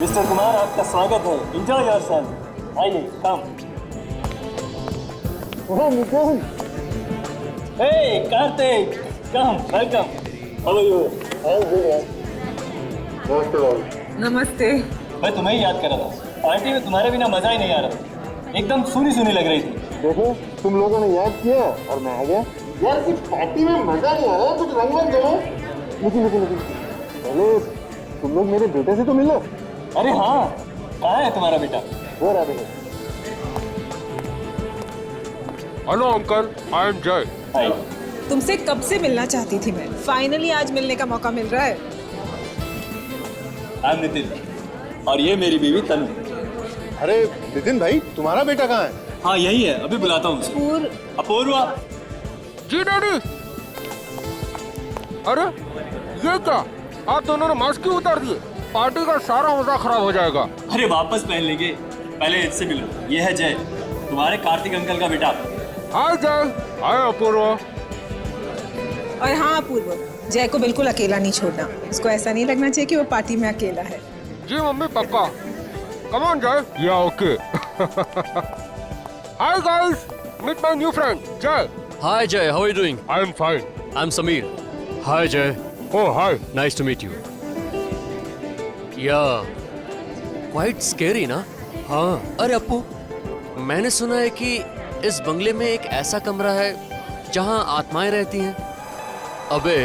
Mister Kumar, आपका स्वागत है। Enjoy yourself. आइए, come. Oh Mukund, hey Kartik, come, welcome. How are you? I am good. नमस्ते। मैं तुम्हें ही याद कर रहा था। पार्टी में तुम्हारे बिना मजा ही नहीं आ रहा। एकदम सुनी सुनी लग रही थी। देखो, तुम लोगों ने याद किया और मैं आ गया। यार कुछ पार्टी में मजा नहीं आ रहा, कुछ रंग मत जमाओ। लेकिन पहले तुम लोग मेरे बेटे से तो मिलो। अरे हाँ, कहाँ है तुम्हारा बेटा? वो रहा बेटा। हेलो अंकल, आई एम जय। हाय। तुमसे कब से मिलना चाहती थी मैं। फाइनली आज मिलने का मौका मिल रहा है। आई एम नितिन और ये मेरी बीवी तनु। अरे नितिन भाई, तुम्हारा बेटा कहाँ है? हाँ यही है, अभी बुलाता हूँ उसे। अपूर्वा। जी डैडी। अरे ये क्या, आप दोनों ने मास्क क्यों उतार दिए? पार्टी का सारा मजा खराब हो जाएगा। अरे वापस पहन लेंगे, पहले इससे मिलो। ये है जय, तुम्हारे कार्तिक अंकल का बेटा। हाय जय। हाय अपूर्वा। और हाँ अपूर्व, जय को बिल्कुल अकेला नहीं छोड़ना। उसको ऐसा नहीं लगना चाहिए कि वो पार्टी में अकेला है। जी मम्मी पक्का। कम ऑन जय। या okay. Hi guys, meet my new friend Jay. Hi Jay, how are you doing? I am fine. I'm Sameer. Hi Jay, oh hi. nice to meet you. Yeah, quite scary ना? हाँ। अरे अप्पू, मैंने सुना है कि इस बंगले में एक ऐसा कमरा है जहाँ आत्माएं रहती हैं। अबे,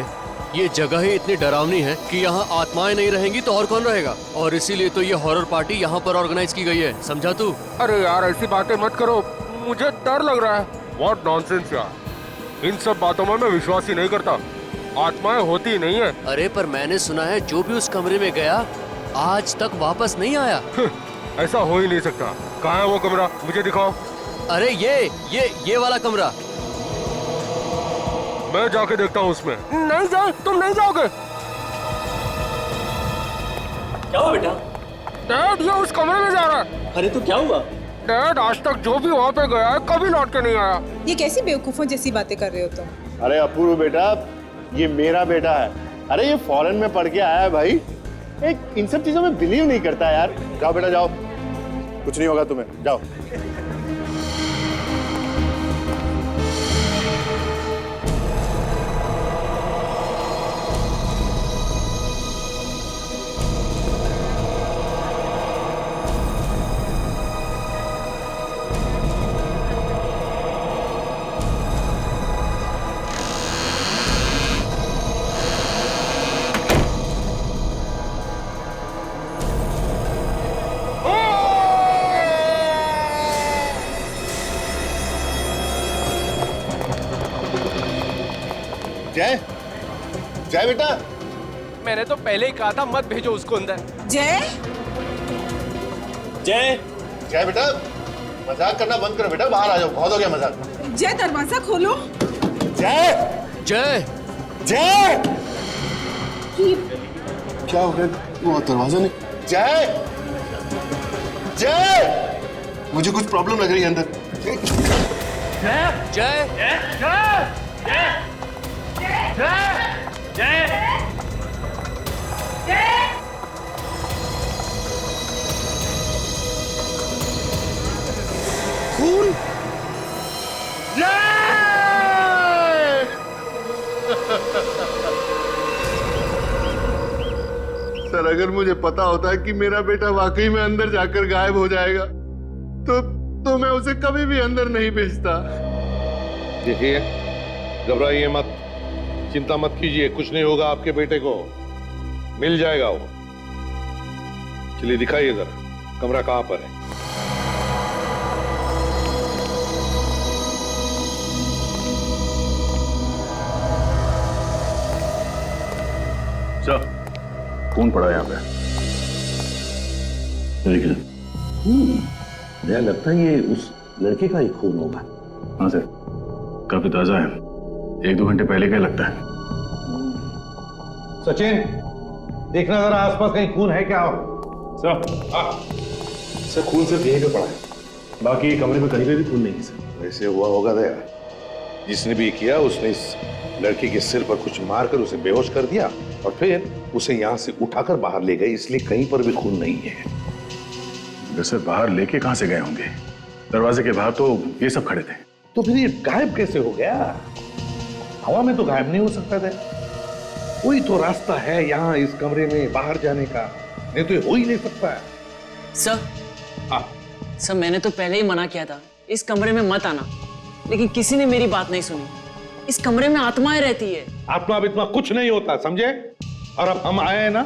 ये जगह ही इतनी डरावनी है कि यहाँ आत्माएं नहीं रहेंगी तो और कौन रहेगा? और इसीलिए तो ये हॉरर पार्टी यहाँ पर ऑर्गेनाइज की गई है, समझा तू? अरे यार ऐसी बातें मत करो, मुझे डर लग रहा है। व्हाट नॉनसेंस यार, इन सब बातों में मैं विश्वास ही नहीं करता। आत्माएं होती ही नहीं है। अरे पर मैंने सुना है जो भी उस कमरे में गया आज तक वापस नहीं आया। ऐसा हो ही नहीं सकता। कहाँ है वो कमरा, मुझे दिखाओ। अरे ये वाला कमरा। मैं जाके देखता हूँ उसमें। नहीं जाओ, तुम नहीं जाओगे। क्या हुआ बेटा? डैड ये उस कमरे में जा रहा है। अरे तो क्या हुआ? डैड आज तक जो भी वहाँ पे गया है कभी लौट के नहीं आया। ये कैसी बेवकूफों जैसी बातें कर रहे हो तुम? अरे अपूर्व बेटा, ये मेरा बेटा है। अरे ये फॉरेन में पढ़ के आया है भाई। एक इन सब चीजों में बिलीव नहीं करता यार। जाओ बेटा जाओ, कुछ नहीं होगा तुम्हें, जाओ। जय, जय बेटा। मैंने तो पहले ही कहा था मत भेजो उसको अंदर। जय, जय। जय बेटा, मजाक करना बंद करो बेटा, बाहर आ जाओ, बहुत हो गया मजाक। जय दरवाजा खोलो। जय, जय, जय। क्या हो गया? वो दरवाजा नहीं। जय, जय, मुझे कुछ प्रॉब्लम लग रही है अंदर। जय, खून। सर, अगर मुझे पता होता कि मेरा बेटा वाकई में अंदर जाकर गायब हो जाएगा तो मैं उसे कभी भी अंदर नहीं भेजता। देखिए, घबराइए मत, चिंता मत कीजिए, कुछ नहीं होगा आपके बेटे को, मिल जाएगा वो। चलिए दिखाइए जरा, कमरा कहाँ पर है? सर, कौन पड़ा यहाँ पे? देखिए, मुझे लगता है ये उस लड़के का ही खून होगा। हाँ सर, काफी ताजा है, 1-2 घंटे पहले का लगता है। सचिन, देखना जरा आसपास कहीं खून है क्या? सर, सर खून सिर्फ यहीं पे पड़ा है, बाकी कमरे में कहीं पे भी खून नहीं है सर। वैसे हुआ होगा तो जिसने भी किया उसने इस लड़की के सिर पर कुछ मारकर उसे बेहोश कर दिया और फिर उसे यहां से उठाकर बाहर ले गए, इसलिए कहीं पर भी खून नहीं है। वैसे बाहर लेके कहां से गए होंगे? दरवाजे के बाहर तो ये सब खड़े थे। तो फिर ये गायब कैसे हो गया? हवा में तो गायब नहीं हो सकता था। कोई तो रास्ता है यहाँ इस कमरे में बाहर जाने का, नहीं तो ये हो ही नहीं सकता है। सर, हाँ सर मैंने तो पहले ही मना किया था इस कमरे में मत आना, लेकिन किसी ने मेरी बात नहीं सुनी। इस कमरे में आत्माएं रहती है। आत्मा इतना कुछ नहीं होता, समझे? और अब हम आए हैं ना,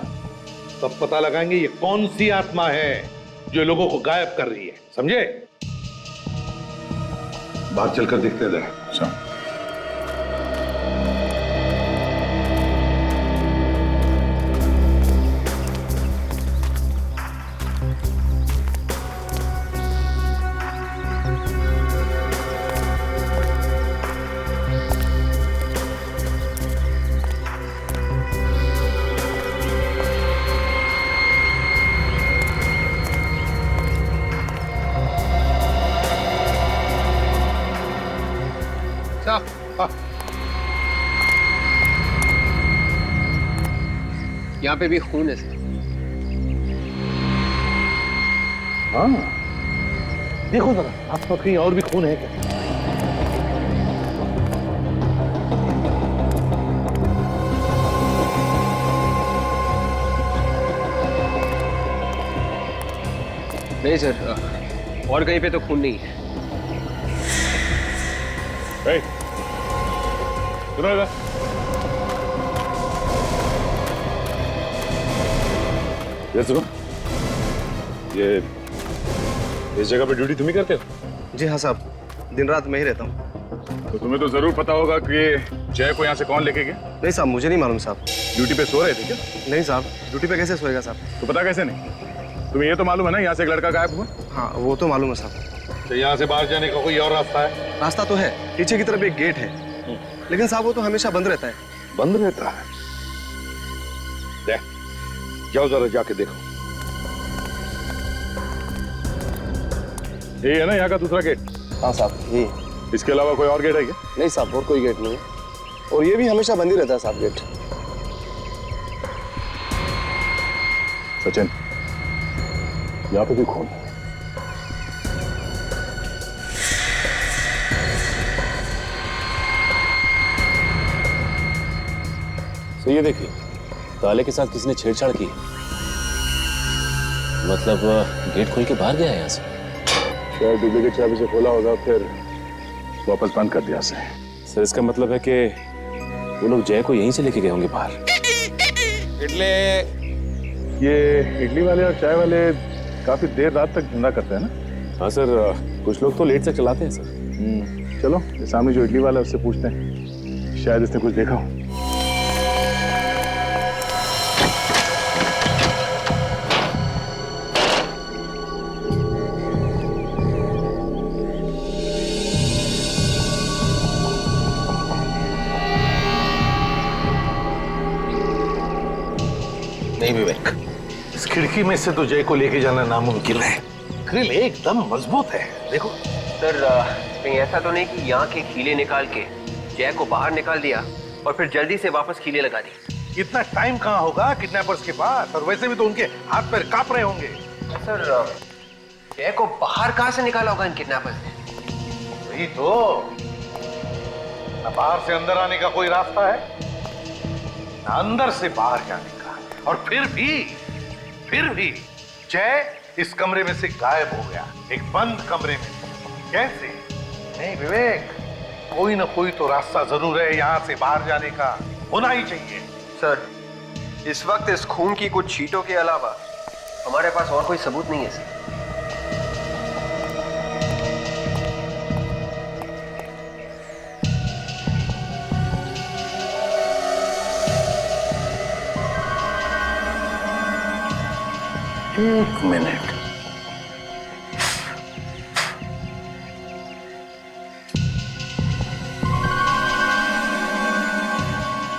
तब पता लगाएंगे ये कौन सी आत्मा है जो लोगों को गायब कर रही है, समझे? बाहर चलकर देखते हैं जरा। अच्छा। यहाँ पे भी खून है सर। हाँ देखो जरा, आत्मा कहीं और भी खून है क्या? नहीं सर, और कहीं पे तो खून नहीं है। सुनो इधर। ये सुनो, ये इस जगह पे ड्यूटी तुम ही करते हो? जी हाँ साहब, दिन रात मैं ही रहता हूँ। तो तुम्हें तो जरूर पता होगा कि जय को यहाँ से कौन लेके गया? नहीं साहब, मुझे नहीं मालूम साहब। ड्यूटी पे सो रहे थे क्या? नहीं साहब, ड्यूटी पे कैसे सोएगा साहब? तो पता कैसे नहीं? तुम्हें ये तो मालूम है ना यहाँ से एक लड़का गायब हुआ? हाँ वो तो मालूम है साहब। तो यहाँ से बाहर जाने का कोई और रास्ता है? रास्ता तो है, पीछे की तरफ एक गेट है, लेकिन साहब वो तो हमेशा बंद रहता है। बंद रहता है? जाओ जरा जाके देखो। ये है ना यहाँ का दूसरा गेट? हाँ साहब, ये। इसके अलावा कोई और गेट है क्या? नहीं साहब, और कोई गेट नहीं है, और ये भी हमेशा बंद ही रहता है साहब गेट। सचिन, यहाँ पे भी खून। तो ये देखिए, ताले के साथ किसी ने छेड़छाड़ की। मतलब गेट खोल के बाहर गया है यहाँ से। शायद डुप्लीकेट चाबी से खोला होगा, फिर वापस बंद कर दिया से। सर इसका मतलब है कि वो लोग जय को यहीं से लेके गए होंगे बाहर। ये इडली वाले और चाय वाले काफी देर रात तक धंधा करते हैं ना? हाँ सर, कुछ लोग तो लेट तक चलाते हैं सर। चलो ये सामने जो इडली वाला है उससे पूछते हैं, शायद इसने कुछ देखा हो। नहीं विवेक, इस खिड़की में से तो जय को लेके जाना नामुमकिन है। ग्रिल एकदम मजबूत है, देखो। सर कहीं ऐसा तो नहीं कि यहाँ के कीले निकाल के जय को बाहर निकाल दिया और फिर जल्दी से वापस कीले लगा दी? इतना टाइम कहाँ होगा किडनैपर्स के पास, और वैसे भी तो उनके हाथ पैर कांप रहे होंगे। सर जय को बाहर कहाँ से निकाला होगा इन किडनैपर्स ने? वही तो, ना बाहर से अंदर आने का कोई रास्ता है, ना अंदर से बाहर जाने का। और फिर भी जय इस कमरे में से गायब हो गया, एक बंद कमरे में। कैसे? नहीं विवेक, कोई ना कोई तो रास्ता जरूर है यहाँ से बाहर जाने का, होना ही चाहिए। सर इस वक्त इस खून की कुछ छींटों के अलावा हमारे पास और कोई सबूत नहीं है सर। एक मिनट,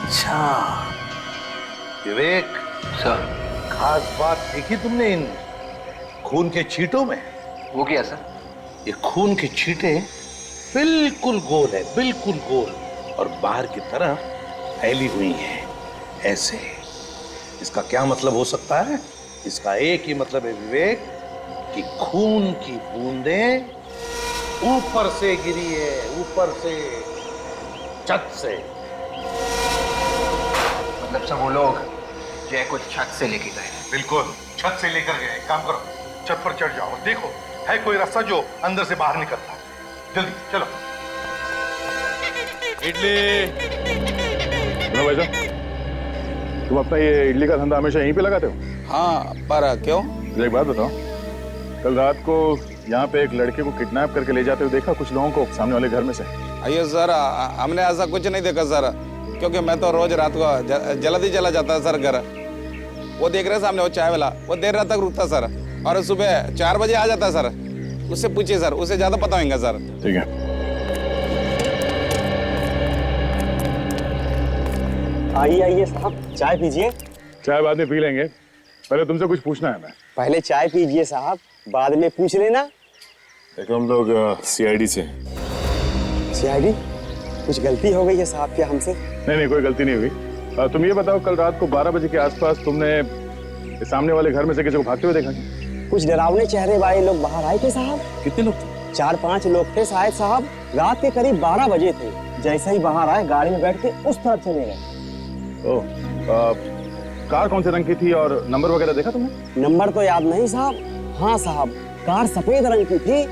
अच्छा विवेक सर, खास बात देखी तुमने इन खून के छींटों में? वो क्या सर? ये खून के छींटे बिल्कुल गोल है, बिल्कुल गोल, और बाहर की तरफ फैली हुई है ऐसे। इसका क्या मतलब हो सकता है? इसका एक ही मतलब है विवेक, कि खून की बूंदें ऊपर से गिरी है, ऊपर से, छत से। मतलब सब वो लोग जय को छत से लेके गए? बिल्कुल, छत से लेकर गए। काम करो, छत पर चढ़ जाओ, देखो है कोई रास्ता जो अंदर से बाहर निकलता है। जल्दी चलो। इडली। सुनो भाई साहब, तुम अपना ये इडली का धंधा हमेशा यहीं पे लगाते हो? हाँ, पर क्यों? मुझे एक बात बताओ, कल रात को यहाँ पे एक लड़के को किडनैप करके ले जाते हुए देखा कुछ लोगों को सामने वाले घर में से? अयो सर, हमने ऐसा कुछ नहीं देखा सर, क्योंकि मैं तो रोज रात को जल्दी चला जाता सर घर। वो देख रहे सामने वो चाय वाला, वो देर रात तक रुकता सर, और सुबह 4 बजे आ जाता सर। उससे पूछिए सर, उसे ज्यादा पता होगा सर। ठीक है। आइए आइए साहब, चाय पीजिए। चाय बाद में पी लेंगे, पहले तुमसे कुछ पूछना है। मैं पहले चाय पीजिए साहब, बाद में पूछ लेना। देखो हम लोग सीआईडी से। सीआईडी? कुछ गलती हो गई है साहब क्या हमसे? नहीं, कोई गलती नहीं हुई। तुम ये बताओ, कल रात को 12 बजे के आसपास तुमने सामने वाले घर में से किसी को भागते हुए देखा? कुछ डरावने चेहरे वाले लोग बाहर आए थे साहब। कितने लोग थे? 4-5 लोग थे शायद साहब। रात के करीब 12 बजे थे। जैसे ही बाहर आए, गाड़ी में बैठ के उस तरफ चले गए। कार कौन से रंग की थी और नंबर वगैरह देखा तुमने? नंबर तो याद नहीं साहब। हाँ साहब, कार सफेद रंग की थी,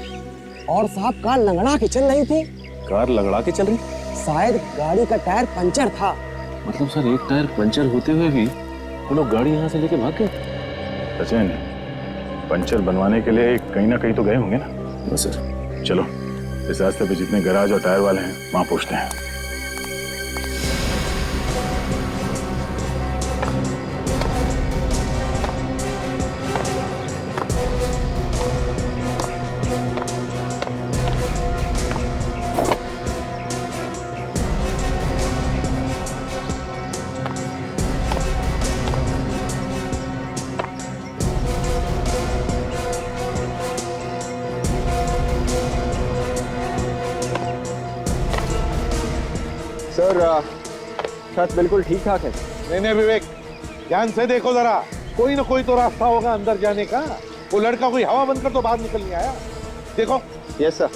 और साहब कार लंगड़ा के चल रही थी। कार लंगड़ा के चल रही? शायद गाड़ी का टायर पंचर था। मतलब सर, एक टायर पंचर होते हुए भी वो लोग गाड़ी यहाँ से लेके भाग गए? सचिन, पंचर बनवाने के लिए कहीं ना कहीं तो गए होंगे ना? बस सर, चलो इस रास्ते पे जितने गैराज और टायर वाले हैं वहां पूछते हैं। सर, छत बिल्कुल ठीक ठाक है। नहीं विवेक, ध्यान से देखो जरा, कोई ना कोई तो रास्ता होगा अंदर जाने का। वो लड़का कोई हवा बंद कर तो बाहर निकल नहीं आया। देखो। Yes sir.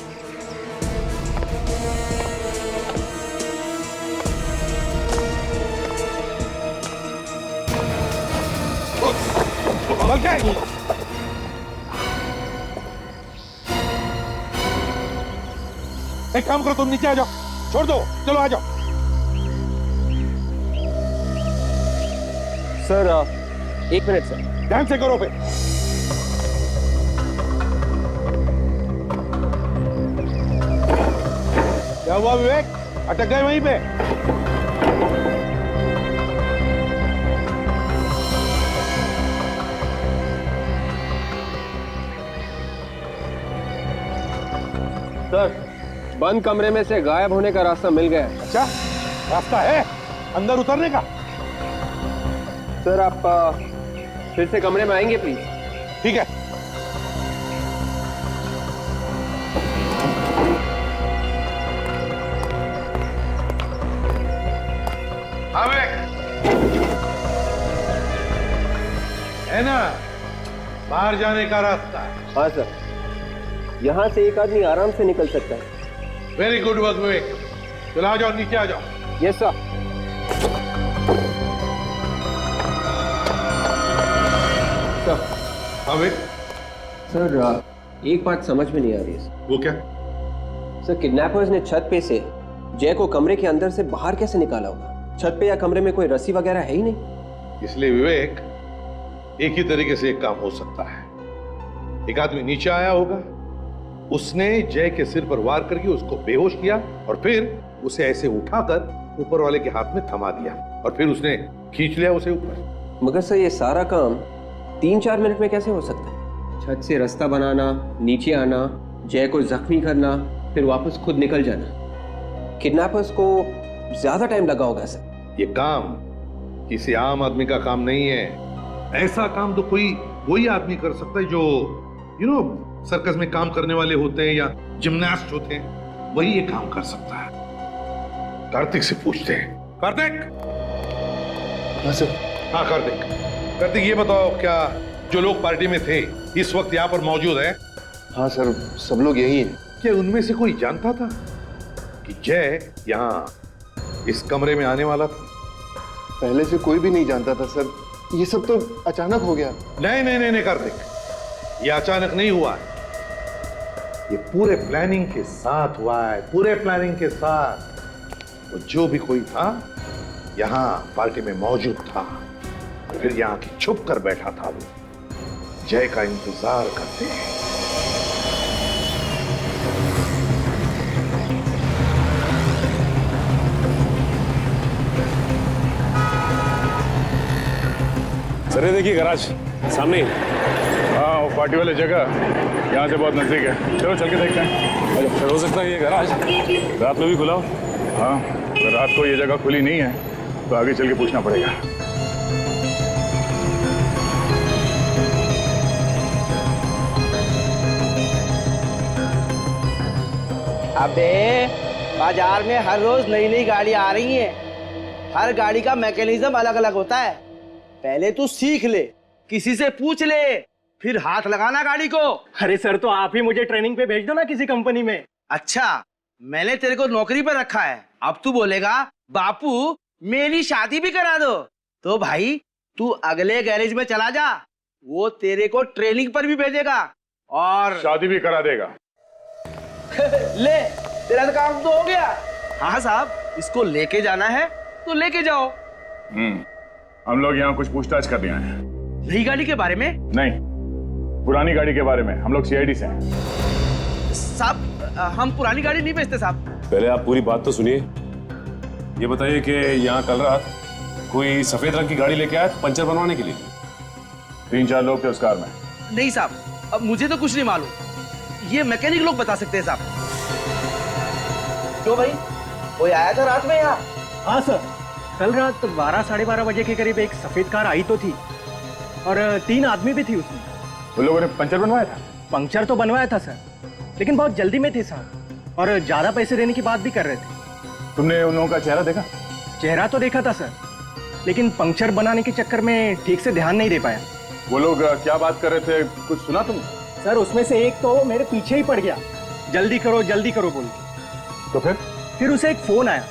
एक काम करो, तुम नीचे आ जाओ, छोड़ दो, चलो आ जाओ। Sir 1 minute sir. ध्यान से करो फिर। क्या हुआ विवेक, अटक गए वहीं पे? सर, बंद कमरे में से गायब होने का रास्ता मिल गया है। अच्छा, रास्ता है अंदर उतरने का? सर आप फिर से कमरे में आएंगे प्लीज? ठीक है। हाँ विवेक, है ना बाहर जाने का रास्ता? हाँ सर, यहाँ से एक आदमी आराम से निकल सकता है। वेरी गुड वर्क विवेक, चलो आ जाओ, नीचे आ जाओ। Yes sir. सर, एक बात समझ में नहीं आ रही है। वो क्या? सर, किडनैपर्स ने छत पे से जय को कमरे के अंदर से बाहर कैसे निकाला होगा? छत पे या कमरे में कोई रस्सी वगैरह है ही नहीं। इसलिए विवेक, एक ही तरीके से एक काम हो सकता है। एक आदमी नीचे आया होगा, उसने जय के सिर पर वार करके उसको बेहोश किया, और फिर उसे ऐसे उठाकर ऊपर वाले के हाथ में थमा दिया, और फिर उसने खींच लिया उसे ऊपर। मगर सर, ये सारा काम 3-4 मिनट में कैसे हो सकता है? छत से रास्ता बनाना, नीचे आना, जय को जख्मी करना, फिर वापस खुद निकल जाना। किडनैपर्स को ज्यादा टाइम लगा होगा सर। ये काम किसी आम आदमी का काम नहीं है। ऐसा काम तो कोई वही आदमी कर सकता है जो सर्कस में काम करने वाले होते हैं या जिम्नास्ट होते हैं। वही ये काम कर सकता है। कार्तिक से पूछते हैं। कार्तिक। हाँ सर। हाँ कार्तिक, कार्तिक ये बताओ, क्या जो लोग पार्टी में थे इस वक्त यहाँ पर मौजूद हैं? हाँ सर, सब लोग यही हैं। क्या उनमें से कोई जानता था कि जय यहाँ इस कमरे में आने वाला था? पहले से कोई भी नहीं जानता था सर, ये सब तो अचानक हो गया। नहीं नहीं नहीं नहीं कार्तिक, ये अचानक नहीं हुआ है, ये पूरे प्लानिंग के साथ हुआ है, पूरे प्लानिंग के साथ। वो जो भी कोई था यहाँ पार्टी में मौजूद था, फिर यहाँ की छुप कर बैठा था, वो जय का इंतजार करते हैं। सर ये देखिए गैराज सामने ही। हाँ वो पार्टी वाली जगह यहाँ से बहुत नजदीक है, चलो चल के देखते हैं। सर हो सकता है ये गैराज रात में भी खुला हो। हाँ अगर रात को ये जगह खुली नहीं है तो आगे चल के पूछना पड़ेगा। अबे बाजार में हर रोज नई नई गाड़ी आ रही है, हर गाड़ी का मैकेनिज्म अलग अलग होता है। पहले तू सीख ले, किसी से पूछ ले, फिर हाथ लगाना गाड़ी को। अरे सर, तो आप ही मुझे ट्रेनिंग पे भेज दो ना किसी कंपनी में। अच्छा, मैंने तेरे को नौकरी पर रखा है, अब तू बोलेगा बापू मेरी शादी भी करा दो। तो भाई तू अगले गैरेज में चला जा, वो तेरे को ट्रेनिंग पर भी भेजेगा और शादी भी करा देगा। ले तेरा तो काम तो हो गया। हाँ साहब, इसको लेके जाना है तो लेके जाओ। हम लोग यहाँ कुछ पूछताछ कर रहे हैं। नई गाड़ी के बारे में? नहीं, पुरानी गाड़ी के बारे में। हम लोग सीआईडी से हैं। साहब हम पुरानी गाड़ी नहीं बेचते साहब। पहले आप पूरी बात तो सुनिए। ये बताइए कि यहाँ कल रात कोई सफेद रंग की गाड़ी लेके आया पंचर बनवाने के लिए? 3-4 लोग थे उस कार में। नहीं साहब, अब मुझे तो कुछ नहीं मालूम, ये मैकेनिक लोग बता सकते हैं साहब। क्यों भाई, कोई आया था रात में यहाँ? हाँ सर, कल रात 12-12:30 बजे के करीब एक सफेद कार आई तो थी और 3 आदमी भी थी उसमें। उन लोगों ने पंचर बनवाया था? पंक्चर तो बनवाया था सर, लेकिन बहुत जल्दी में थे साहब और ज्यादा पैसे देने की बात भी कर रहे थे। तुमने उन लोगों का चेहरा देखा? चेहरा तो देखा था सर, लेकिन पंक्चर बनाने के चक्कर में ठीक से ध्यान नहीं दे पाया। वो लोग क्या बात कर रहे थे, कुछ सुना तुमने? सर उसमें से एक तो मेरे पीछे ही पड़ गया, जल्दी करो बोल के। तो फिर उसे एक फोन आया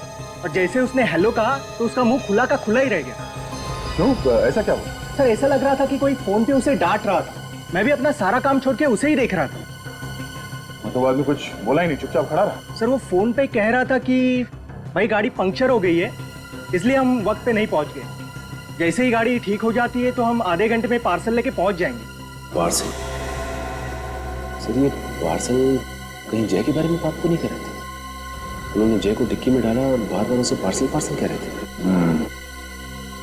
और जैसे उसने हेलो कहा तो उसका मुंह खुला का खुला ही रह गया। क्यों, ऐसा क्या हुआ? सर ऐसा लग रहा था कि कोई फोन पे उसे डांट रहा था। मैं भी अपना सारा काम छोड़ के उसे ही देख रहा था। मतलब आदमी कुछ बोला ही नहीं, चुपचाप खड़ा रहा? सर वो फोन पे कह रहा था कि भाई गाड़ी पंक्चर हो गई है, इसलिए हम वक्त पे नहीं पहुंच गए। जैसे ही गाड़ी ठीक हो जाती है तो हम आधे घंटे में पार्सल लेके पहुंच जाएंगे। पार्सल? सर ये पार्सल कहीं जय के बारे में बात तो नहीं कर रहे थे? उन्होंने जय को डिक्की में डाला और बार बार उसे पार्सल कह रहे थे।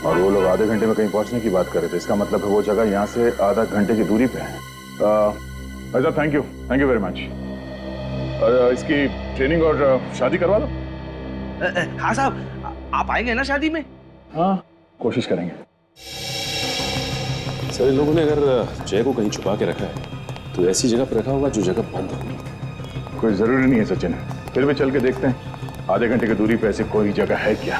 और वो लोग आधे घंटे में कहीं पहुंचने की बात कर रहे थे। इसका मतलब है वो जगह यहाँ से आधा घंटे की दूरी पे है। अच्छा, थैंक यू वेरी मच। इसकी ट्रेनिंग और शादी करवा दो। हाँ साहब, आप आएंगे ना शादी में? हाँ, कोशिश करेंगे। सर इन लोगों ने अगर जय को कहीं छुपा के रखा है तो ऐसी जगह पर रखा होगा जो जगह बंद होगी। कोई जरूरी नहीं है सचिन, फिर भी चल के देखते हैं आधे घंटे की दूरी पे ऐसी कोई जगह है क्या।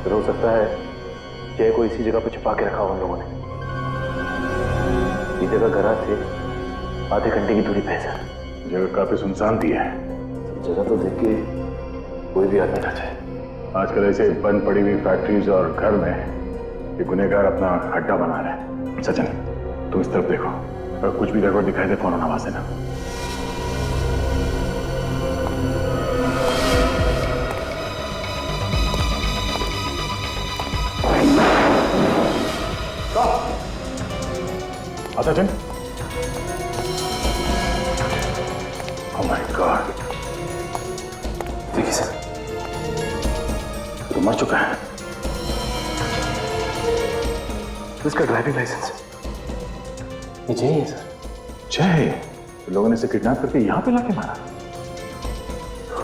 फिर हो सकता है जय को इसी जगह पे छुपा के रखा हो उन लोगों ने। ये जगह गराज से आधे घंटे की दूरी पे है सर। जगह काफी सुनसान थी है। जगह तो देख के कोई भी आदमी ना चाहे। आजकल ऐसे बंद पड़ी हुई फैक्ट्रीज और घर में ये गुनहगार अपना अड्डा बना रहे हैं। सचिन तुम इस तरफ देखो, अगर कुछ भी गड़बड़ दिखाई दे फौरन आवाज देना। सचिन, ओह माय गॉड, देखिए सर, तो मर चुका है। इसका ड्राइविंग लाइसेंस ये जय है सर। जय? लोगों ने इसे किडनैप करके यहाँ पे लाके मारा?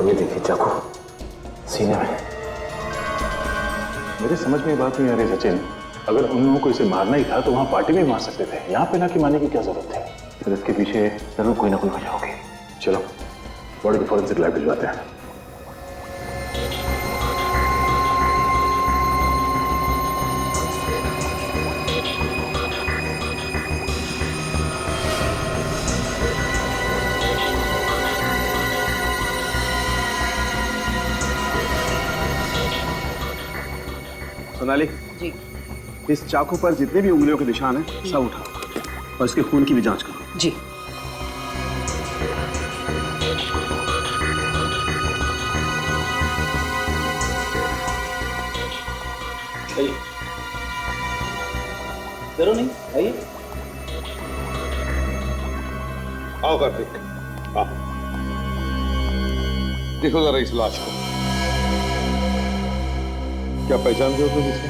ये देखिए चाकू, सीने में। मेरे समझ में ये बात नहीं आ रही सचिन, अगर उन लोगों को इसे मारना ही था तो वहां पार्टी में ही मार सकते थे, यहाँ पे ना कि मारने की क्या जरूरत है? फिर इसके पीछे जरूर कोई ना कोई वजह होगी। चलो बॉडी को फॉरेंसिक लैब भिजवाते हैं। सोनाली जी। इस चाकू पर जितने भी उंगलियों के निशान हैं सब उठाओ और इसके खून की भी जांच करो। जी। जरूर नहीं आइए। आओ कार्तिक, आओ। देखो जरा इस लाश को, क्या पहचानते हो तुम इसे?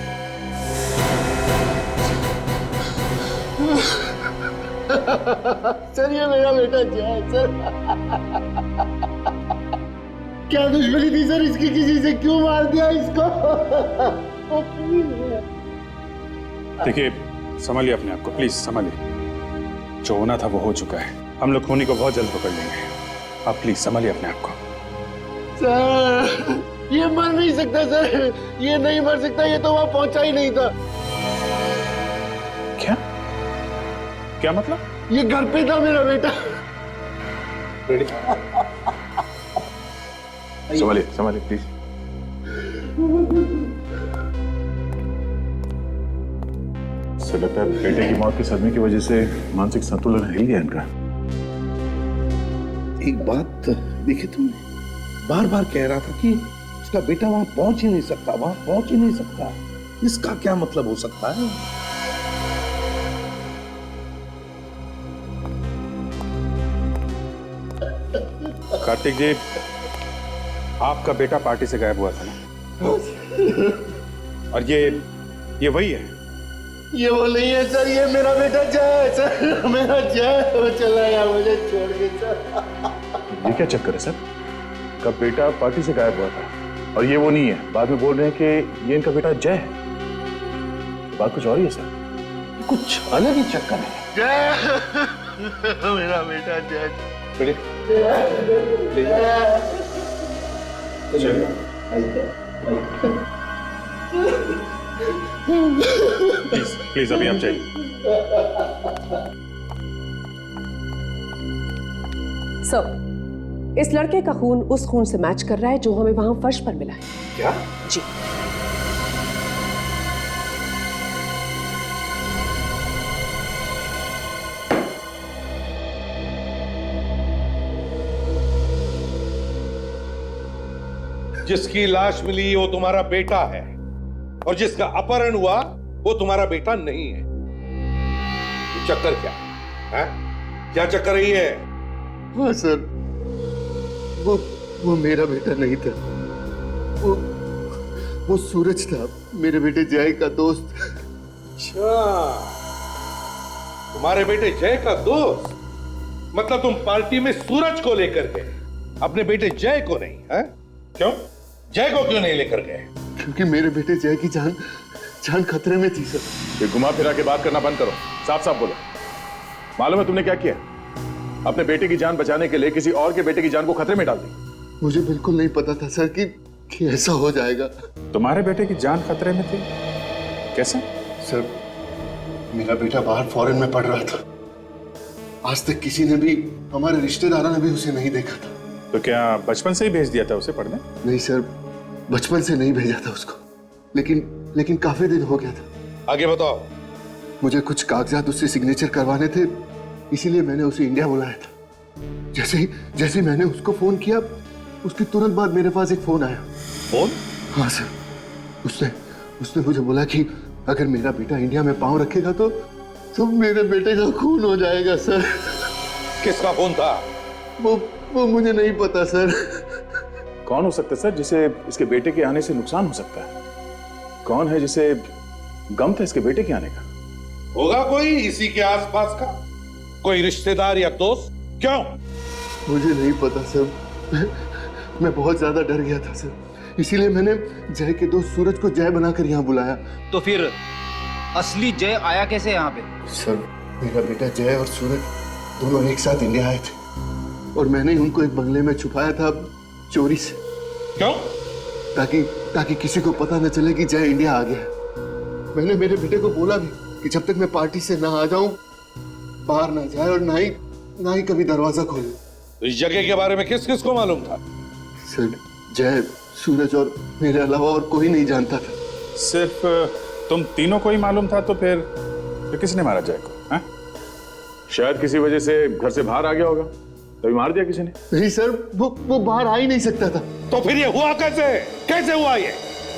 सर ये मेरा बेटा जय सर। क्या दुश्मनी थी सर इसकी, किसी से क्यों मार दिया इसको? देखिए संभालिए अपने आप को, प्लीज संभालिए। जो होना था वो हो चुका है, हम लोग खूनी को बहुत जल्द पकड़ लेंगे। आप प्लीज संभालिए अपने आप को। सर ये मर नहीं सकता सर, ये नहीं मर सकता, ये तो वहां पहुंचा ही नहीं था। क्या क्या मतलब? ये घर पे था मेरा बेटा। संभालिए संभालिए प्लीज। से लगता है बेटे की मौत के सदमे की वजह से मानसिक संतुलन हिल गया इनका। एक बात देखी तुमने, बार बार कह रहा था कि उसका बेटा वहां पहुंच ही नहीं सकता, वहां पहुंच ही नहीं सकता। इसका क्या मतलब हो सकता है? कार्तिक जी, आपका बेटा पार्टी से गायब हुआ था ना? और ये वही है? ये वो नहीं है सर, ये मेरा बेटा जय सर, मेरा जय। वो चला गया मुझे छोड़ के सर। ये क्या चक्कर है सर? का बेटा पार्टी से गायब हुआ था और ये वो नहीं है, बाद में बोल रहे हैं कि ये इनका बेटा जय है। बात कुछ और ही है सर, कुछ अलग ही चक्कर है। जय मेरा बेटा जय। प्लीज प्लीज अभी आप जाइए। सर, इस लड़के का खून उस खून से मैच कर रहा है जो हमें वहां फर्श पर मिला है। क्या? जी। जिसकी लाश मिली वो तुम्हारा बेटा है और जिसका अपहरण हुआ वो तुम्हारा बेटा नहीं है। ये चक्कर क्या है? क्या चक्कर है ये? हाँ सर, वो मेरा बेटा नहीं था, वो सूरज था, मेरे बेटे जय का दोस्त। अच्छा, तुम्हारे बेटे जय का दोस्त? मतलब तुम पार्टी में सूरज को लेकर गए, अपने बेटे जय को नहीं? है क्यों? जय को क्यों नहीं लेकर गए? क्योंकि मेरे बेटे जय की जान खतरे में थी सर। ये घुमा फिरा के बात करना बंद करो, साफ साफ बोलो। मालूम है तुमने क्या किया? अपने बेटे की जान बचाने के लिए किसी और के बेटे की जान को खतरे में डाल दी। मुझे बिल्कुल नहीं पता था सर कि ऐसा हो जाएगा। तुम्हारे बेटे की जान खतरे में थी? कैसे? सर, मेरा बेटा बाहर फॉरेन में पढ़ रहा था, आज तक किसी ने भी, हमारे रिश्तेदारों ने भी उसे नहीं देखा था। तो क्या बचपन से ही भेज दिया था उसे पढ़ने? नहीं सर, बचपन से नहीं भेजा था उसको, लेकिन काफी दिन हो गया था। आगे बताओ। मुझे कुछ कागजात उससे सिग्नेचर करवाने थे, इसीलिए मैंने उसे इंडिया बुलाया था। जैसे ही मैंने उसको फोन किया, उसके तुरंत बाद मेरे पास एक फोन आया। फोन? हाँ सर, उसने मुझे बोला कि अगर मेरा बेटा इंडिया में पांव रखेगा तो मेरे बेटे का खून हो जाएगा सर। किसका फोन था? वो मुझे नहीं पता सर। कौन हो सकता है सर जिसे इसके बेटे के आने से नुकसान हो सकता है? कौन है जिसे गम था इसके बेटे के आने का? होगा कोई इसी के आसपास का, कोई रिश्तेदार या दोस्त। क्यों? मुझे नहीं पता सर, मैं बहुत ज्यादा डर गया था सर, इसीलिए मैंने जय के दोस्त सूरज को जय बनाकर यहाँ बुलाया। तो फिर असली जय आया कैसे यहाँ पे? सर, मेरा बेटा जय और सूरज दोनों एक साथ इंडिया आए थे और मैंने उनको एक बंगले में छुपाया था चोरी से। क्यों? ताकि किसी को पता न चले कि जय इंडिया आ गया। मैंने मेरे बेटे को बोला भी कि जब तक मैं पार्टी से ना आ जाऊं बाहर ना जाए और ना ही कभी दरवाजा खोले। तो इस जगह के बारे में किस किस को मालूम था? सर, जय, सूरज और मेरे अलावा और कोई नहीं जानता था। सिर्फ तुम तीनों को ही मालूम था? तो फिर किसने मारा जय को? हा? शायद किसी वजह से घर से बाहर आ गया होगा, तभी मार दिया किसी ने। नहीं सर, वो बाहर आ ही नहीं सकता था। तो फिर ये हुआ कैसे? कैसे हुआ ये?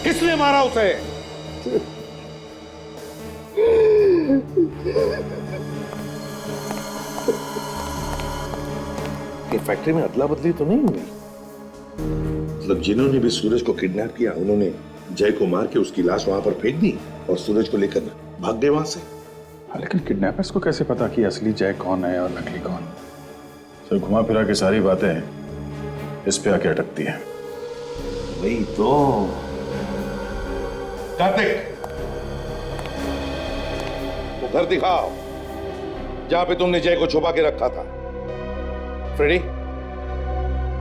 किसने मारा उसे? ये फैक्ट्री में अदला बदली तो नहीं हुई? मतलब जिन्होंने भी सूरज को किडनैप किया उन्होंने जय को मार के उसकी लाश वहां पर फेंक दी और सूरज को लेकर भाग गए वहां से। हाँ, लेकिन किडनैपर्स को कैसे पता कि असली जय कौन है और नकली कौन? सर, घुमा फिरा के सारी बातें इस पे आके अटकती है। वही तो। कार्तिक, वो घर दिखाओ जहां पे तुमने जय को छुपा के रखा था। फ्रेडी,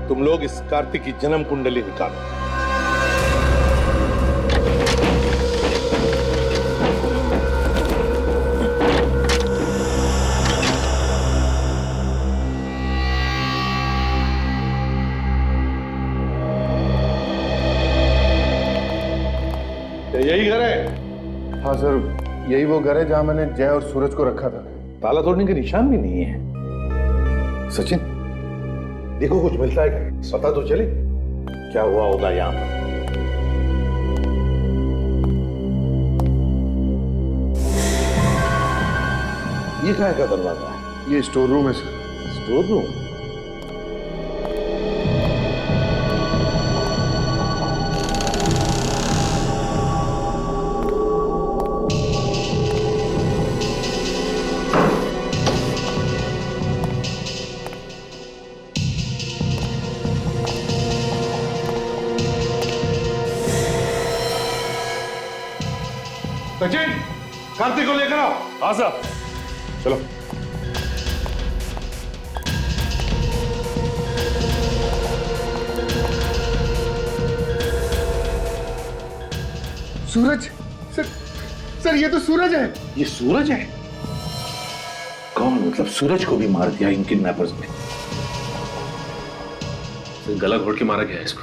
तुम लोग इस कार्तिक की जन्म कुंडली निकालो। यही घर है? हाँ सर, यही वो घर है जहां मैंने जय और सूरज को रखा था। ताला तोड़ने के निशान भी नहीं है। सचिन, देखो कुछ मिलता है क्या? पता तो चले क्या हुआ होगा यहाँ पर। ये कहाँ का दरवाजा है? ये स्टोर रूम है sir. Store room? Sachin, Kartik को लेकर आओ। हाँ साहब, चलो। सूरज? सर ये तो सूरज है। ये सूरज है? कौन? मतलब सूरज को भी मार दिया इन किडनैपर्स ने? गला घोट के मारा गया इसको।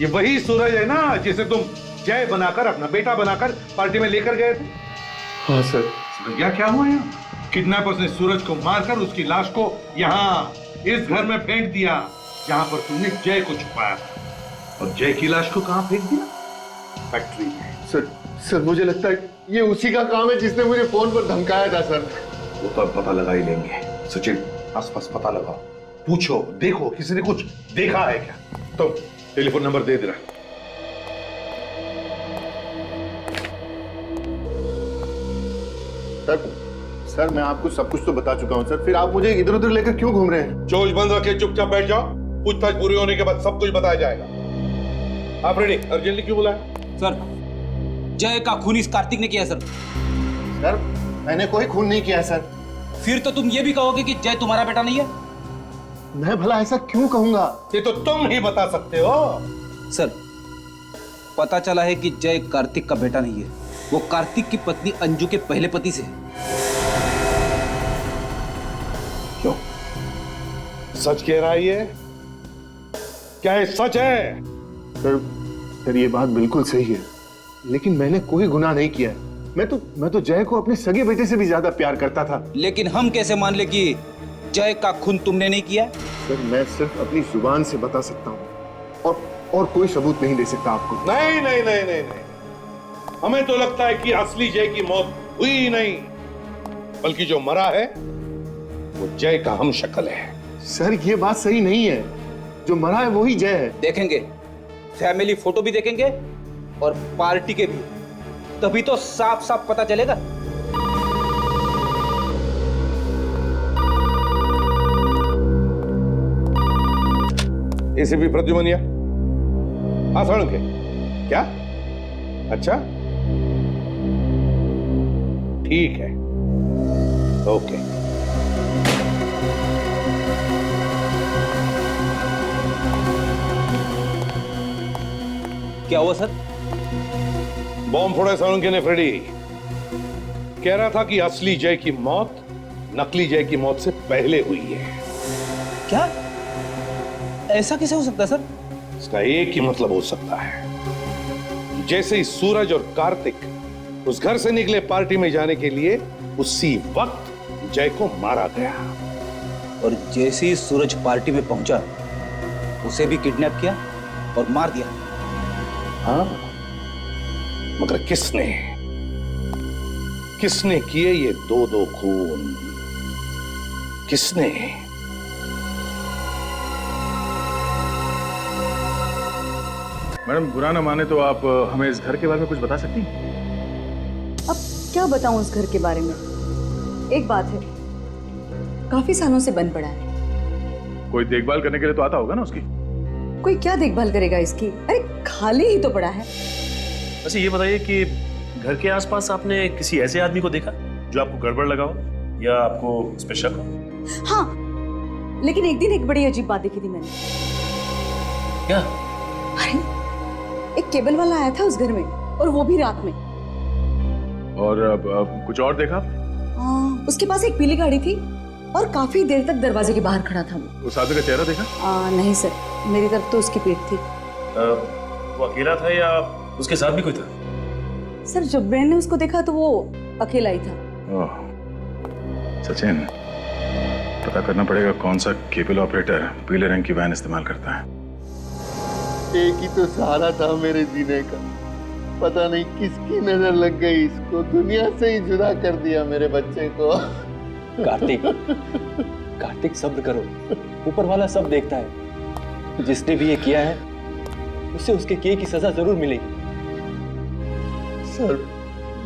ये वही सूरज है ना जिसे तुम जय बनाकर, अपना बेटा बनाकर पार्टी में लेकर गए थे? हाँ सर। भैया, क्या हुआ यहाँ? किडनैपर्स ने सूरज को मारकर उसकी लाश को यहाँ इस घर में फेंक दिया जहां पर तुमने जय को छुपाया था। और जय की लाश को कहां फेंक दिया? फैक्ट्री में। सर मुझे लगता है ये उसी का काम है जिसने मुझे फोन पर धमकाया था सर। वो तो अब पता लगा ही लेंगे। सचिन, आसपास पता लगाओ, पूछो, देखो किसी ने कुछ देखा है क्या? तो टेलीफोन नंबर दे दे रहा। सर मैं आपको सब कुछ तो बता चुका हूँ सर, फिर आप मुझे इधर उधर लेकर क्यों घूम रहे हैं? चोच बंद रखे चुपचाप बैठ जाओ, पूछताछ पूरी होने के बाद सब कुछ बताया जाएगा। आप रेडी? अर्जेंटली क्यों बुलाया? सर, जय का खून इस कार्तिक ने किया सर। सर मैंने कोई खून नहीं किया सर। फिर तो तुम ये भी कहोगे कि जय तुम्हारा बेटा नहीं है? मैं भला ऐसा क्यों कहूंगा? ये तो तुम ही बता सकते हो। सर, पता चला है कि जय कार्तिक का बेटा नहीं है, वो कार्तिक की पत्नी अंजू के पहले पति से है। क्यों? सच कह रहा है ये? क्या ये सच है? सर ये बात बिल्कुल सही है, लेकिन मैंने कोई गुनाह नहीं किया है। मैं तो जय को अपने सगे बेटे से भी ज्यादा प्यार करता था। लेकिन हम कैसे मान ले कि जय का खून तुमने नहीं किया? सर मैं सिर्फ अपनी जुबान से बता सकता हूँ और कोई सबूत नहीं दे सकता आपको। नहीं नहीं नहीं नहीं नहीं, हमें तो लगता है कि असली जय की मौत हुई ही नहीं, बल्कि जो मरा है वो जय का हम शक्ल है। सर ये बात सही नहीं है, जो मरा है वही जय है। देखेंगे, फैमिली फोटो भी देखेंगे और पार्टी के भी, तभी तो साफ साफ पता चलेगा। एसीपी प्रद्युमनिया, हाँ साळुंखे, क्या? अच्छा, ठीक है, ओके। क्या हुआ सर? बॉम्ब फोड़ा साळुंखे ने फ्रेडी। कह रहा था कि असली जय की मौत नकली जय की मौत से पहले हुई है। क्या? ऐसा कैसे हो सकता है सर? इसका एक ही मतलब हो सकता है, जैसे ही सूरज और कार्तिक उस घर से निकले पार्टी में जाने के लिए, उसी वक्त जय को मारा गया। और जैसे ही सूरज पार्टी में पहुंचा, उसे भी किडनैप किया और मार दिया। हाँ, मगर किसने किए ये दो खून? किसने? मैडम बुरा ना माने तो आप हमें इस घर के बारे में कुछ बता सकती हैं? अब क्या बताऊं उस घर के बारे में? एक बात है, काफी सालों से बंद पड़ा है। कोई देखभाल करने के लिए तो आता होगा ना उसकी? कोई क्या देखभाल करेगा इसकी? अरे खाली ही तो पड़ा है। वैसे ये बताइए कि घर के आसपास आपने किसी ऐसे आदमी को देखा जो आपको गड़बड़ लगा हो या आपको इस पे शक हो? हाँ, लेकिन एक दिन एक बड़ी अजीब बात देखी थी मैंने। क्या? अरे एक केबल वाला आया था उस घर में, और वो भी रात में। और अब कुछ और देखा? उसके पास एक पीली गाड़ी थी और काफी देर तक दरवाजे के बाहर खड़ा था वो। उस आदमी का चेहरा देखा? नहीं सर, मेरी तरफ तो उसकी पीठ थी। वो अकेला था या उसके साथ भी कोई था? सर जब मैंने उसको देखा तो वो अकेला ही था। ओह, सचिन, पता करना पड़ेगा कौन सा केबल ऑपरेटर पीले रंग की वैन इस्तेमाल करता है। एक ही तो सहारा था मेरे जीने का, पता नहीं किसकी नजर लग गई, इसको दुनिया से ही जुदा कर दिया मेरे बच्चे को। कार्तिक सब्र करो, ऊपर वाला सब देखता है। जिसने भी ये किया है उसे उसके किए की सजा जरूर मिलेगी। सर,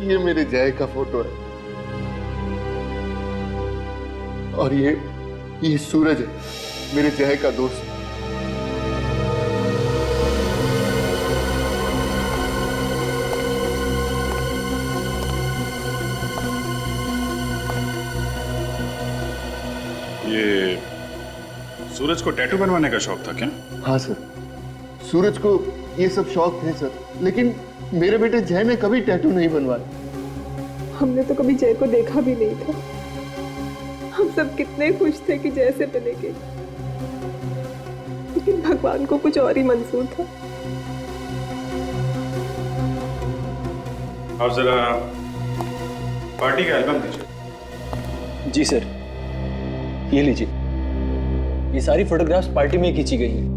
ये मेरे जय का फोटो है और ये सूरज है, मेरे जय का दोस्त। ये सूरज को टैटू बनवाने का शौक था क्या? हाँ सर, सूरज को ये सब शौक थे सर, लेकिन मेरे बेटे जय ने कभी टैटू नहीं बनवाया। हमने तो कभी जय को देखा भी नहीं था। हम सब कितने खुश थे कि जय से मिलेंगे, लेकिन भगवान को कुछ और ही मंजूर था। आप जरा पार्टी का एल्बम दीजिए। जी सर, ये लीजिए। ये सारी फोटोग्राफ्स पार्टी में खींची गई हैं।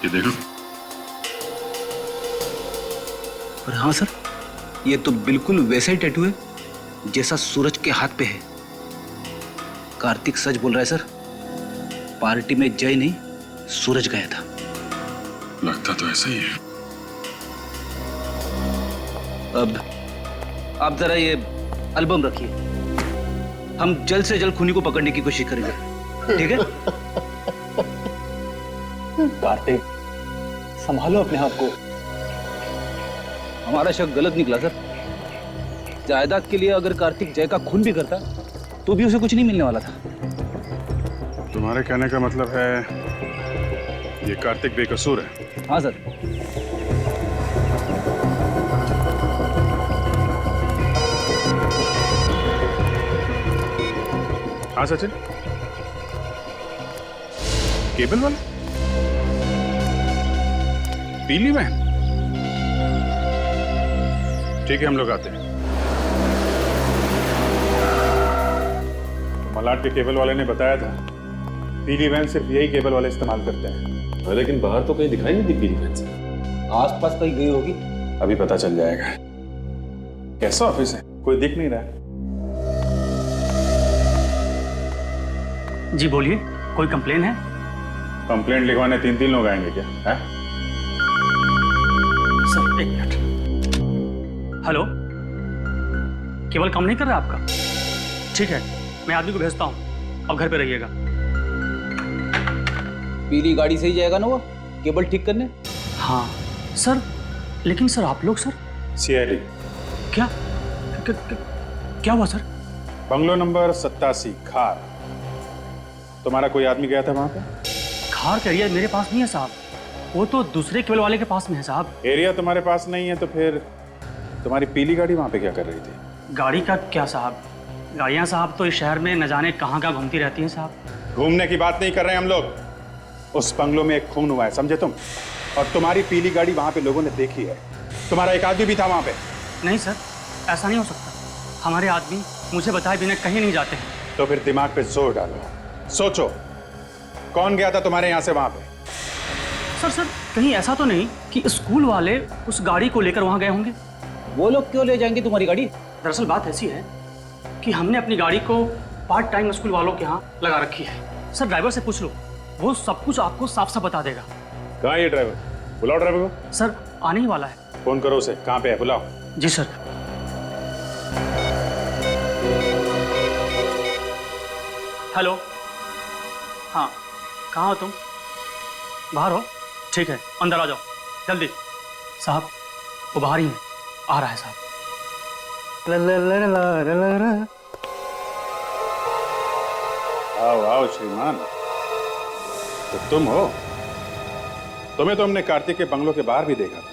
ये देखो। और हाँ सर, ये तो बिल्कुल वैसा ही टैटू है जैसा सूरज के हाथ पे है। कार्तिक सच बोल रहा है सर, पार्टी में जय नहीं सूरज गया था। लगता तो ऐसा ही है। अब आप जरा ये एल्बम रखिए, हम जल्द से जल्द खूनी को पकड़ने की कोशिश करेंगे, ठीक है? कार्तिक, संभालो अपने आप को। हमारा शक गलत निकला सर। जायदाद के लिए अगर कार्तिक जय का खून भी करता तो भी उसे कुछ नहीं मिलने वाला था। तुम्हारे कहने का मतलब है ये कार्तिक बेकसूर है? हाँ सर। हाँ सचिन, केबल वाला पीली वैन? ठीक है, हम लोग आते हैं। मलाड के केबल वाले ने बताया था पीली वैन सिर्फ यही केबल वाले इस्तेमाल करते हैं। लेकिन बाहर तो कहीं दिखाई नहीं दी पीली वैन से। आसपास कहीं गई होगी। अभी पता चल जाएगा। कैसा ऑफिस है? कोई दिख नहीं रहा। जी बोलिए, कोई कंप्लेन है? कंप्लेंट लिखवाने 3-3 लोग आएंगे क्या? है? Sir 1 minute. हेलो, केबल काम नहीं कर रहा आपका? ठीक है, मैं आदमी को भेजता हूँ, अब घर पे रहिएगा। पीली गाड़ी से ही जाएगा ना वो केबल ठीक करने? हाँ सर, लेकिन सर आप लोग सर CID। क्या क्या हुआ सर? बंगलो नंबर 87 खार। तुम्हारा कोई आदमी गया था वहां पे? खार का एरिया मेरे पास नहीं है साहब, वो तो दूसरे केबल वाले के पास में है साहब। एरिया तुम्हारे पास नहीं है तो फिर तुम्हारी पीली गाड़ी वहां पे क्या कर रही थी? गाड़ी का क्या साहब, गाड़ियाँ साहब तो इस शहर में न जाने कहाँ घूमती रहती हैं साहब। घूमने की बात नहीं कर रहे हम लोग। उस बंगलो में एक खून हुआ है, समझे तुम? और तुम्हारी पीली गाड़ी वहां पे लोगों ने देखी है। तुम्हारा एक आदमी भी था वहां पे। नहीं सर, ऐसा नहीं हो सकता। हमारे आदमी मुझे बताए बिना कहीं नहीं जाते हैं। तो फिर दिमाग पे जोर डालो, सोचो कौन गया था तुम्हारे यहाँ से वहां पे? सर कहीं ऐसा तो नहीं कि स्कूल वाले उस गाड़ी को लेकर वहां गए होंगे? वो लोग क्यों ले जाएंगे तुम्हारी गाड़ी? दरअसल बात ऐसी है कि हमने अपनी गाड़ी को पार्ट टाइम स्कूल वालों के यहाँ लगा रखी है। सर ड्राइवर से पूछ लो, वो सब कुछ आपको साफ साफ बता देगा। कहाँ है ये ड्राइवर? बुलाओ ड्राइवर को। सर आने ही वाला है। फोन करो उसे, कहाँ पे है बुलाओ। जी सर। हेलो, हाँ कहाँ हो तुम? बाहर हो? ठीक है, अंदर आ जाओ जल्दी। साहब वो बाहर ही है, आ रहा है साहब। आओ आओ श्रीमान, तो तुम हो? तुम्हें तो हमने कार्तिक के बंगलों के बाहर भी देखा था।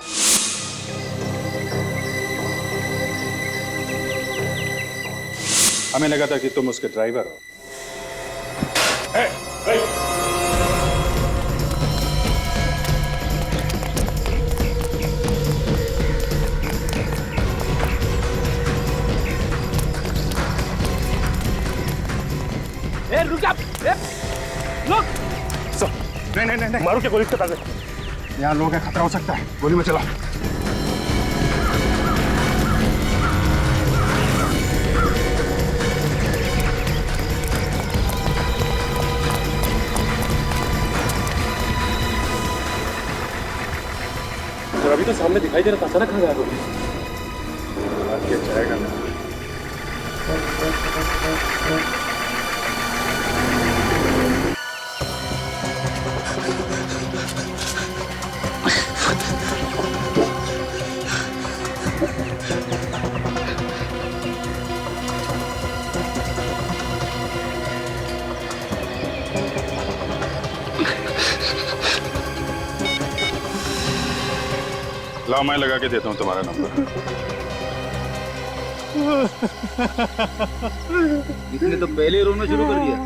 हमें लगा था कि तुम उसके ड्राइवर हो। रुक जा, लोग नहीं मारो क्या? गोली से ताकत यहाँ लोग हैं, खतरा हो सकता है। गोली में चला। तो अभी तो सामने दिखाई दे रहा था, अचानक कहाँ गायब हो गई? जाएगा ना। लाओ मैं लगा के देता हूँ तुम्हारा नंबर। इसने तो पहले रोना शुरू कर दिया।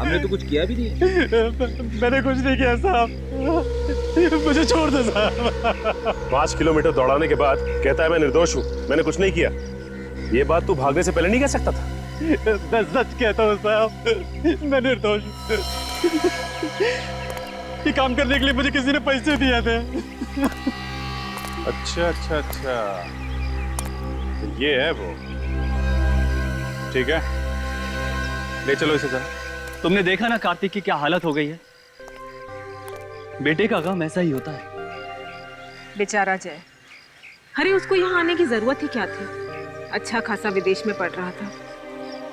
हमने तो कुछ किया भी नहीं। मैंने कुछ नहीं किया साहब, मुझे छोड़ दो साहब। 5 किलोमीटर दौड़ाने के बाद कहता है मैं निर्दोष हूँ, मैंने कुछ नहीं किया। ये बात तू भागने से पहले नहीं कह सकता था? मैं सच कहता हूँ साहब, मैं निर्दोष हूँ। ये काम करने के लिए मुझे किसी ने पैसे दिए थे। अच्छा अच्छा अच्छा, तो ये है वो। ठीक है, ले चलो इसे जरा। तुमने देखा ना कार्तिक की क्या हालत हो गई है। बेटे का गम ऐसा ही होता है। बेचारा जय, अरे उसको यहाँ आने की जरूरत ही क्या थी? अच्छा खासा विदेश में पढ़ रहा था,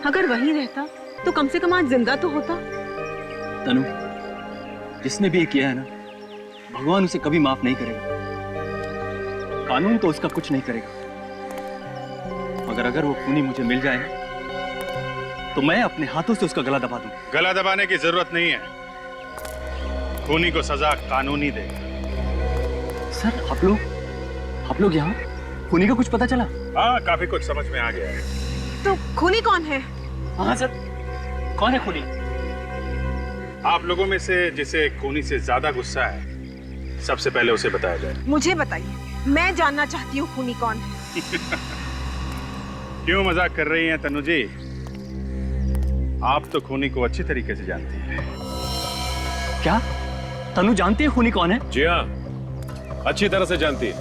अगर वहीं रहता तो कम से कम आज जिंदा तो होता। तनु, जिसने भी ये किया है ना, भगवान उसे कभी माफ नहीं करेगा। कानून तो उसका कुछ नहीं करेगा, मगर अगर वो खूनी मुझे मिल जाए तो मैं अपने हाथों से उसका गला दबा दूं। गला दबाने की जरूरत नहीं है, खूनी को सजा कानूनी देगा। सर आप लोग यहाँ? खूनी का कुछ पता चला? हाँ, काफी कुछ समझ में आ गया है। तो खूनी कौन है? हाँ सर, कौन है खूनी? आप लोगों में से जिसे खूनी से ज्यादा गुस्सा है, सबसे पहले उसे बताया जाए। मुझे बताइए, मैं जानना चाहती हूँ खूनी कौन है। क्यों मजाक कर रही हैं तनु जी? आप तो खूनी को अच्छी तरीके से जानती हैं। क्या तनु जानती है खूनी कौन है? जी हाँ, अच्छी तरह से जानती है।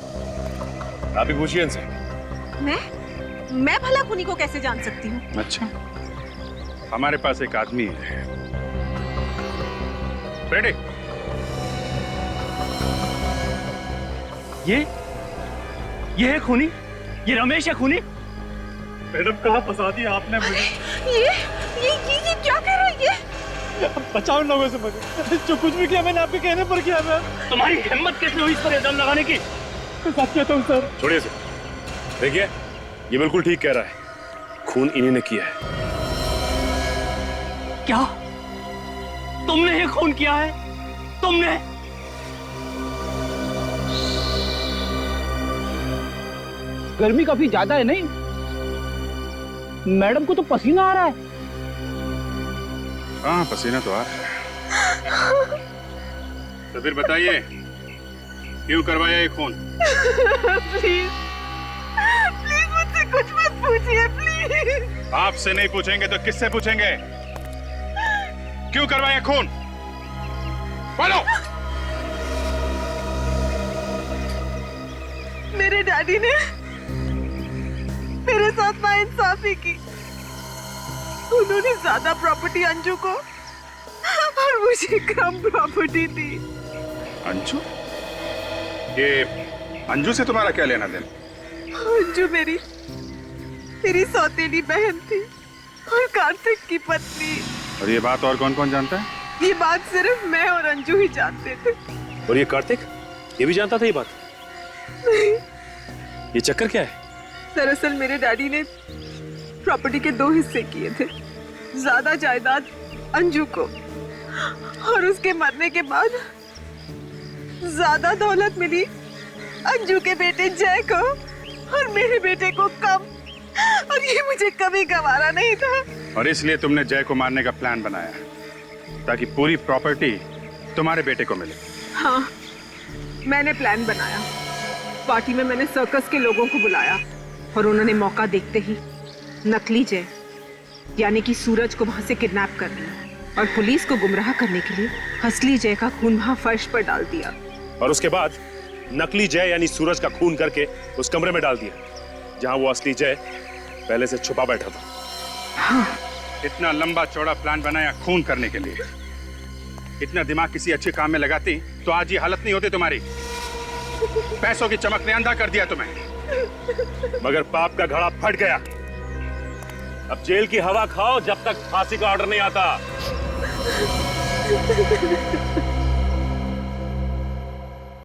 आप ही पूछिए इनसे। मैं भला खूनी को कैसे जान सकती हूँ? अच्छा, हमारे पास एक आदमी है। रेडी? ये है खूनी? ये रमेश है खूनी? मैडम कहाँ फंसा दिया आपने मुझे? ये क्या कह रहा है ये? बचाओ लोगों से मुझे। जो कुछ भी किया मैंने आपके कहने पर किया। मैं तुम्हारी हिम्मत कैसे हुई इस पर इल्जाम लगाने की? सच कहता हूँ सर। छोड़िए इसे। देखिए ये बिल्कुल ठीक कह रहा है, खून इन्हीं ने किया है। क्या तुमने ये खून किया है? तुमने? गर्मी काफी ज्यादा है नहीं? मैडम को तो पसीना आ रहा है। हाँ पसीना तो आ रहा है। तो फिर बताइए क्यों करवाया ये खून? प्लीज प्लीज मुझसे कुछ मत पूछिए प्लीज। आपसे नहीं पूछेंगे तो किससे पूछेंगे? क्यों करवाया खून? बोलो। मेरे डैडी ने मेरे साथ नाइंसाफी की। उन्होंने ज्यादा प्रॉपर्टी अंजू को और मुझे कम प्रॉपर्टी दी। अंजू? ये अंजू से तुम्हारा क्या लेना देना? अंजू मेरी सौतेली बहन थी और कार्तिक की पत्नी। और ये बात और कौन कौन जानता है? ये बात सिर्फ मैं और अंजू ही जानते थे। और ये कार्तिक ये भी जानता था ये बात? नहीं। ये चक्कर क्या है? दरअसल मेरे डैडी ने प्रॉपर्टी के 2 हिस्से किए थे। ज्यादा जायदाद अंजू को और उसके मरने के बाद ज्यादा दौलत मिली अंजू के बेटे जय को और मेरे बेटे को कम। और ये मुझे कभी गवारा नहीं था। और इसलिए तुमने जय को मारने का प्लान बनाया ताकि पूरी प्रॉपर्टी तुम्हारे बेटे को मिले। हाँ मैंने प्लान बनाया। पार्टी में मैंने सर्कस के लोगों को बुलाया और उन्होंने मौका देखते ही नकली जय यानी कि सूरज को वहां से किडनैप कर लिया और पुलिस को गुमराह करने के लिए असली जय का खून वहां फर्श पर डाल दिया। और उसके बाद नकली जय यानी सूरज का खून करके उस कमरे में डाल दिया जहां वो असली जय पहले से छुपा बैठा था। हाँ। इतना लंबा चौड़ा प्लान बनाया खून करने के लिए। इतना दिमाग किसी अच्छे काम में लगाती तो आज ये हालत नहीं होती तुम्हारी। पैसों की चमक ने अंधा कर दिया तुम्हें। मगर पाप का घड़ा फट गया। अब जेल की हवा खाओ जब तक फांसी का ऑर्डर नहीं आता।